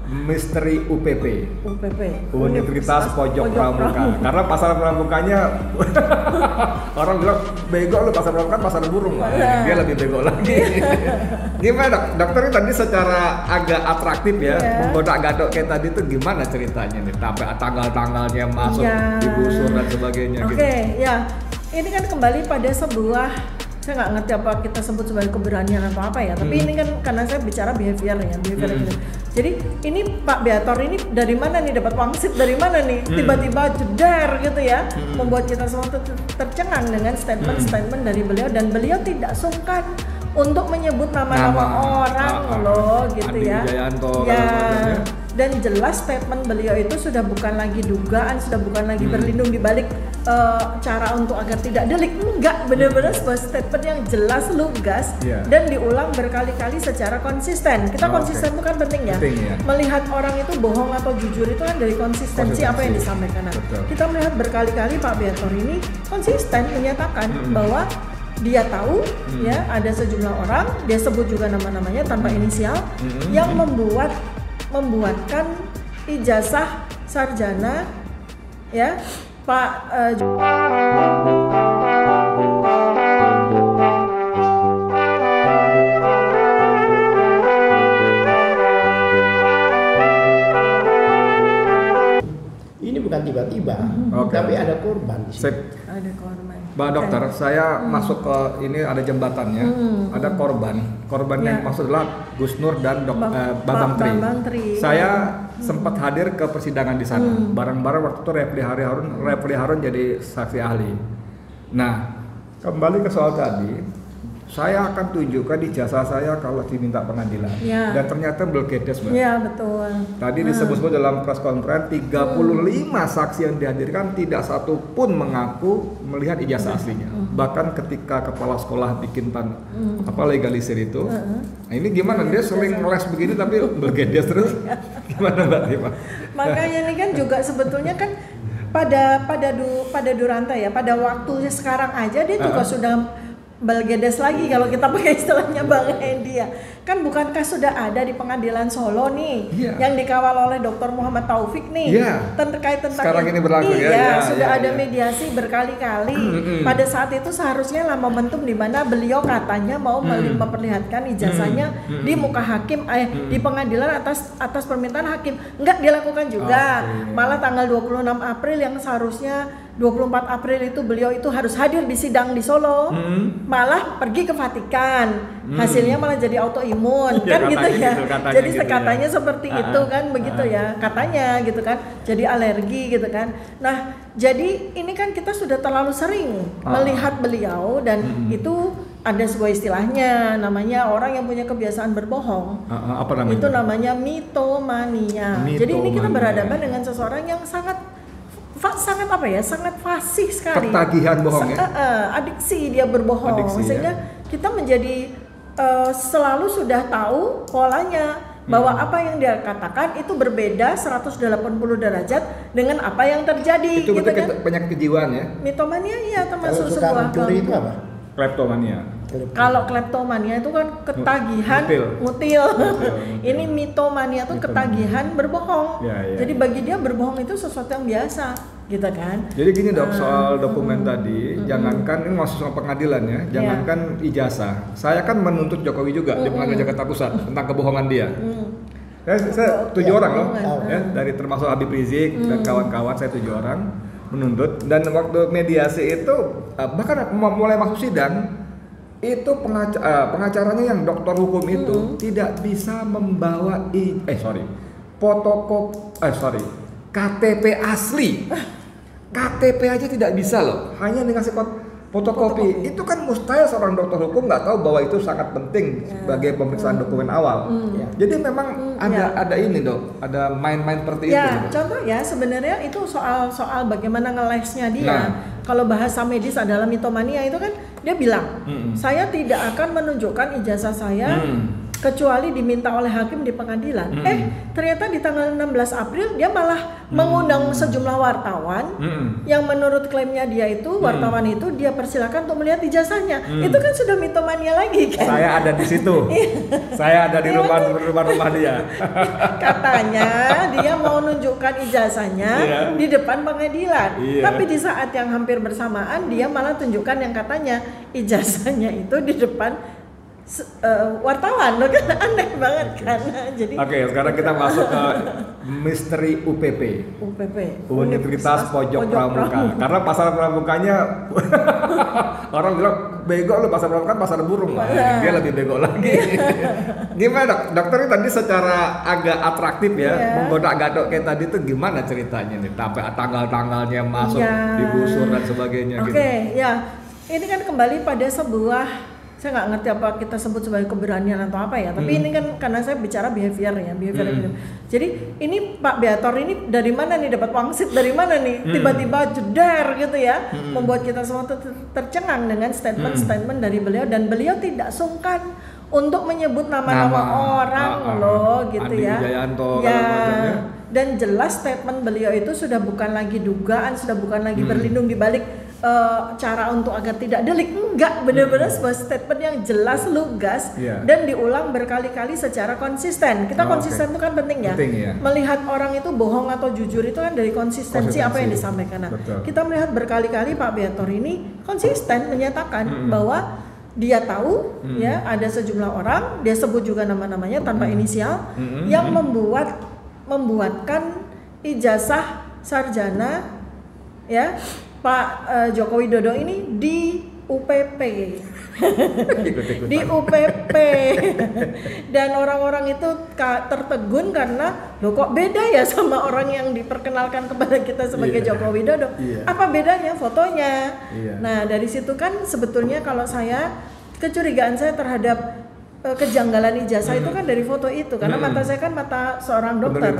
Misteri UPP, Universitas Pojok Pramuka. Karena pasar pramukanya orang bilang bego lu, pasar pramuka pasar burung lah. Dia lebih bego lagi. Gimana dokter tadi secara agak atraktif ya, menggoda-gadok kayak tadi tuh gimana ceritanya nih? Sampai tanggal-tanggalnya masuk digusur dan sebagainya gitu. Ya. Ini kan kembali pada sebuah, saya nggak ngerti apa kita sebut sebagai keberanian atau apa ya, tapi ini kan karena saya bicara behavior gitu. Jadi ini Pak Beator ini dari mana nih dapat wangsit dari mana nih tiba-tiba jedar gitu ya, membuat kita semua tercengang dengan statement-statement dari beliau, dan beliau tidak sungkan untuk menyebut nama-nama orang loh gitu Andi ya. Wijayanto, Dan jelas statement beliau itu sudah bukan lagi dugaan, sudah bukan lagi berlindung di balik cara untuk agar tidak delik. Enggak, benar-benar sebuah statement yang jelas, lugas, dan diulang berkali-kali secara konsisten. Kita konsisten itu kan penting ya. Melihat orang itu bohong atau jujur itu kan dari konsistensi apa yang disampaikan. Kita melihat berkali-kali Pak Beator ini konsisten menyatakan bahwa dia tahu ya ada sejumlah orang, dia sebut juga nama-namanya tanpa inisial, yang membuatkan ijazah sarjana ya Pak ini bukan tiba-tiba, tapi ada korban di sini. Ada korban. Mbak dokter, saya masuk ke ini ada jembatannya, ada korban. Korban yang maksud adalah Gus Nur dan Bambang Tri. Saya sempat hadir ke persidangan di sana. Bareng-bareng waktu itu Refli Harun jadi saksi ahli. Nah, kembali ke soal tadi, saya akan tunjukkan ijazah saya kalau diminta pengadilan. Dan ternyata belgedes, Mbak. Iya, betul. Tadi disebut-sebut dalam press conference 35 saksi yang dihadirkan tidak satu pun mengaku melihat ijazah aslinya. Bahkan ketika kepala sekolah bikin legalisir itu. Nah, ini gimana? Dia sering ngeles begini tapi belgedes terus. Gimana Mbak Tifa? Makanya ini kan juga sebetulnya kan pada Duranta ya, pada waktunya sekarang aja dia juga sudah belgedes lagi kalau kita pakai istilahnya Bang Hendy ya. Kan bukankah sudah ada di pengadilan Solo nih yang dikawal oleh Dr. Muhammad Taufik nih terkait tentang sekarang ini berlaku sudah ada mediasi berkali-kali. Pada saat itu seharusnya lah momentum di mana beliau katanya mau memperlihatkan ijazahnya di muka hakim di pengadilan atas permintaan hakim. Enggak dilakukan juga. Malah tanggal 26 April yang seharusnya 24 April itu beliau itu harus hadir di sidang di Solo, malah pergi ke Vatikan. Hasilnya malah jadi autoimun kan gitu ya. Jadi katanya seperti itu kan begitu ya. Katanya gitu kan. Jadi alergi gitu kan. Nah, jadi ini kan kita sudah terlalu sering melihat beliau dan itu ada sebuah istilahnya namanya orang yang punya kebiasaan berbohong. Apa namanya? Itu namanya mitomania. Jadi ini kita berhadapan dengan seseorang yang sangat fasih sekali. Ketagihan bohong ya. Adiksi dia berbohong. Sehingga kita menjadi selalu sudah tahu polanya bahwa apa yang dia katakan itu berbeda 180 derajat dengan apa yang terjadi. Itu gitu kan? penyakit kejiwaan ya. Mitomania iya termasuk Kalau sebuah mencuri itu apa? Kleptomania. Kalau kleptomania itu kan ketagihan ngutil. Ini mitomania itu ketagihan berbohong. Jadi bagi dia berbohong itu sesuatu yang biasa, gitu kan? Jadi gini dok, soal dokumen tadi, jangankan ini masuk soal pengadilan ya, jangankan ijazah. Saya kan menuntut Jokowi juga di Pengadilan Jakarta Pusat tentang kebohongan dia. Saya 7 orang loh, ya, dari termasuk Habib Rizik dan kawan-kawan, saya 7 orang menuntut. Dan waktu mediasi itu bahkan mulai masuk sidang itu pengacaranya yang dokter hukum itu tidak bisa membawa KTP asli. KTP aja tidak bisa loh, hanya dikasih fotokopi. Itu kan mustahil seorang dokter hukum nggak tahu bahwa itu sangat penting sebagai pemeriksaan dokumen awal. Jadi memang ada ini dok, ada main-main seperti itu. Contoh ya sebenarnya itu soal bagaimana ngelesnya dia. Kalau bahasa medis adalah mitomania itu kan dia bilang saya tidak akan menunjukkan ijazah saya kecuali diminta oleh hakim di pengadilan. Ternyata di tanggal 16 April dia malah mengundang sejumlah wartawan yang menurut klaimnya dia itu wartawan itu dia persilakan untuk melihat ijazahnya. Itu kan sudah mitomania lagi kan. Saya ada di situ. Saya ada di rumah dia. Katanya dia mau nunjukkan ijazahnya di depan pengadilan. Tapi di saat yang hampir bersamaan dia malah tunjukkan yang katanya ijazahnya itu di depan wartawan. Loh kan aneh banget kan. Jadi sekarang kita masuk ke misteri UPP. Universitas Pojok Pramuka. Karena pasar pramukanya orang bilang bego lu, pasar pramuka pasar burung. Dia lebih bego lagi. Gimana dokter tadi secara agak atraktif ya, menggoda gadok kayak tadi tuh gimana ceritanya nih? Sampai tanggal-tanggalnya masuk digusur dan sebagainya gitu. Ini kan kembali pada sebuah, saya nggak ngerti apa kita sebut sebagai keberanian atau apa ya, tapi ini kan karena saya bicara behavior gitu. Jadi ini Pak Beator ini dari mana nih dapat wangsit dari mana nih tiba-tiba jeder gitu ya, membuat kita semua tercengang dengan statement dari beliau, dan beliau tidak sungkan untuk menyebut nama-nama orang loh gitu Andi ya. Wijayanto, dan jelas statement beliau itu sudah bukan lagi dugaan, sudah bukan lagi berlindung di balik cara untuk agar tidak delik, enggak, benar-benar sebuah statement yang jelas, lugas, dan diulang berkali-kali secara konsisten. Kita konsisten itu kan penting ya. Melihat orang itu bohong atau jujur itu kan dari konsistensi apa yang disampaikan. Kita melihat berkali-kali Pak Beator ini konsisten menyatakan bahwa dia tahu ya ada sejumlah orang, dia sebut juga nama-namanya tanpa inisial, yang membuatkan ijazah sarjana ya Pak Joko Widodo ini di UPP. Di UPP. Dan orang-orang itu tertegun karena loh kok beda ya sama orang yang diperkenalkan kepada kita sebagai Joko Widodo. Apa bedanya fotonya? Nah, dari situ kan sebetulnya kalau saya kecurigaan saya terhadap kejanggalan ijazah itu kan dari foto itu, karena mata saya kan mata seorang dokter,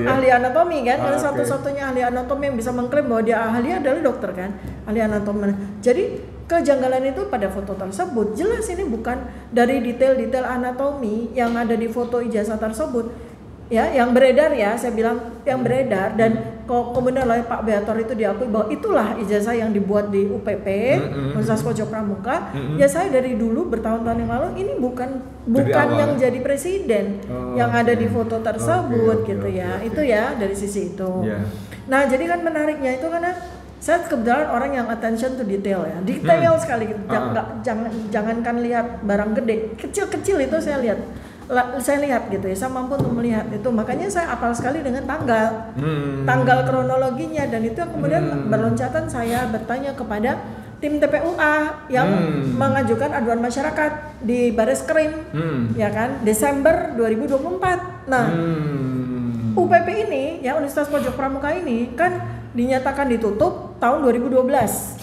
ahli anatomi kan, karena satu-satunya ahli anatomi yang bisa mengklaim bahwa dia ahli adalah dokter kan, ahli anatomi. Jadi kejanggalan itu pada foto tersebut jelas ini bukan dari detail-detail anatomi yang ada di foto ijazah tersebut ya, yang beredar ya, saya bilang yang beredar, dan kemudian oleh Pak Beator itu diakui bahwa itulah ijazah yang dibuat di UPP, Universitas Pojok Pramuka. Ya saya dari dulu bertahun-tahun yang lalu ini bukan yang jadi presiden yang ada di foto tersebut gitu ya. Itu ya dari sisi itu. Nah, jadi kan menariknya itu karena saya kebetulan orang yang attention to detail ya, detail sekali gitu. Jangankan lihat barang gede, kecil-kecil itu saya lihat gitu ya, saya mampu untuk melihat itu, makanya saya apal sekali dengan tanggal kronologinya, dan itu kemudian berloncatan saya bertanya kepada tim TPUA yang mengajukan aduan masyarakat di Bareskrim ya kan, Desember 2024. Nah, UPP ini ya, Universitas Pojok Pramuka ini kan dinyatakan ditutup tahun 2012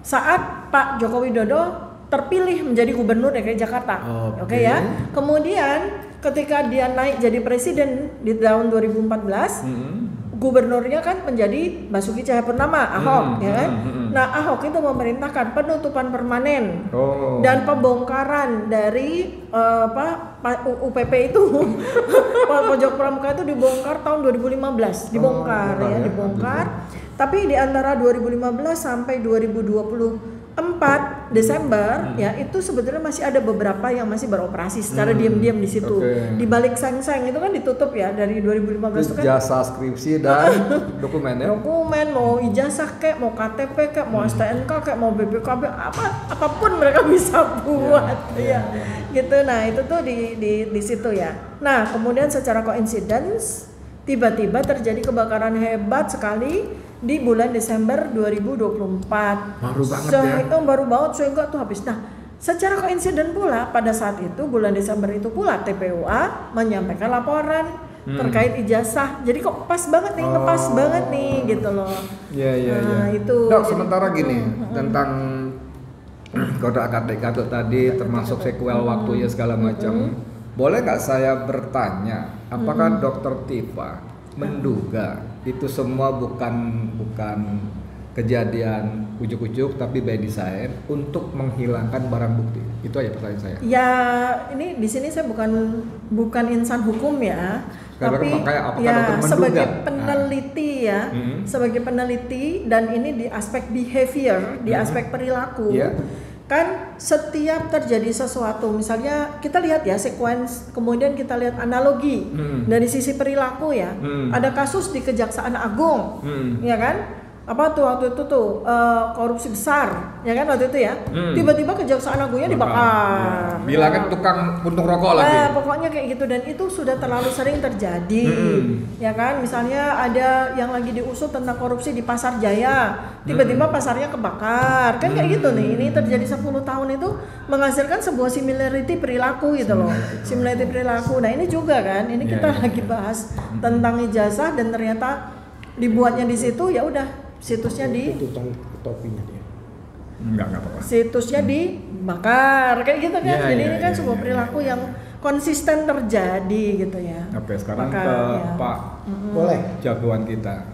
saat Pak Joko Widodo terpilih menjadi gubernur DKI Jakarta. Oke ya. Kemudian ketika dia naik jadi presiden di tahun 2014, gubernurnya kan menjadi Basuki Cahayapurnama, Ahok ya kan. Nah, Ahok itu memerintahkan penutupan permanen dan pembongkaran dari UPP itu Pojok Pramuka itu dibongkar tahun 2015, dibongkar. Tapi di antara 2015 sampai 2024 Desember ya, itu sebetulnya masih ada beberapa yang masih beroperasi secara diam-diam di situ. Di balik seng-seng itu kan ditutup ya dari 2015 itu kan. Jasa skripsi dan dokumen ya. Dokumen, mau ijazah kek, mau KTP kek, mau STNK kek, mau BPKB, apapun mereka bisa buat gitu. Nah, itu tuh di situ ya. Nah, kemudian secara coincidence tiba-tiba terjadi kebakaran hebat sekali di bulan Desember 2024. Baru banget baru banget, sehingga tuh habis. Nah, secara koinsiden pula pada saat itu bulan Desember itu pula TPUA menyampaikan laporan terkait ijazah. Jadi kok pas banget nih, ngepas banget nih gitu loh. Nah, itu. Dok, sementara gini tentang kode akad Gatot tadi, termasuk sequel waktunya segala macam. Boleh nggak saya bertanya, apakah Dokter Tifa menduga itu semua bukan kejadian ujuk-ujuk tapi by design untuk menghilangkan barang bukti? Itu aja pertanyaan saya. Ya, ini di sini saya bukan insan hukum ya, tapi ya sebagai peneliti ya, sebagai peneliti dan ini di aspek behavior, di aspek perilaku. Kan setiap terjadi sesuatu, misalnya kita lihat ya sequence, kemudian kita lihat analogi dari sisi perilaku ya. Ada kasus di Kejaksaan Agung, ya kan? Apa tuh waktu itu tuh korupsi besar, ya kan waktu itu ya. Tiba-tiba Kejaksaan Agungnya dibakar. Bilang kan tukang puntung rokok lagi. Pokoknya kayak gitu, dan itu sudah terlalu sering terjadi, ya kan. Misalnya ada yang lagi diusut tentang korupsi di Pasar Jaya, tiba-tiba pasarnya kebakar, kan kayak gitu nih. Ini terjadi 10 tahun itu menghasilkan sebuah similarity perilaku gitu loh, similarity perilaku. Nah ini juga kan, ini kita lagi bahas tentang ijazah dan ternyata dibuatnya di situ, ya udah. Situsnya topinya dia. Enggak apa-apa. Situsnya dibakar kayak gitu kan. Jadi ini kan sebuah perilaku yang konsisten terjadi gitu ya. Oke, sekarang ke Pak boleh jagoan kita.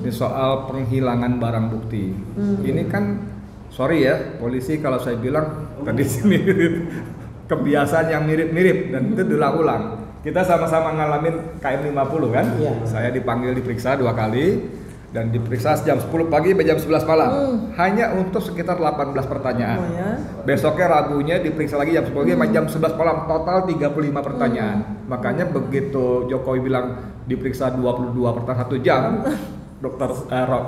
Ini soal penghilangan barang bukti. Ini kan sorry ya, polisi kalau saya bilang tadi mirip kebiasaan yang mirip-mirip dan itu diulang-ulang. Kita sama-sama ngalamin KM 50 kan? Saya dipanggil diperiksa 2 kali. Dan diperiksa jam 10 pagi sampai jam 11 malam. Hanya untuk sekitar 18 pertanyaan. Besoknya Rabunya diperiksa lagi jam 10 pagi sampai jam 11 malam, total 35 pertanyaan. Makanya begitu Jokowi bilang diperiksa 22 pertanyaan 1 jam, Dr.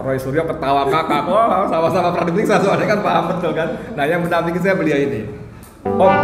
Roy Suryo ketawa ngakak. Wah, sama-sama pernah diperiksa, soalnya kan paham betul kan. Nah, yang mendampingi saya beliau ini. Om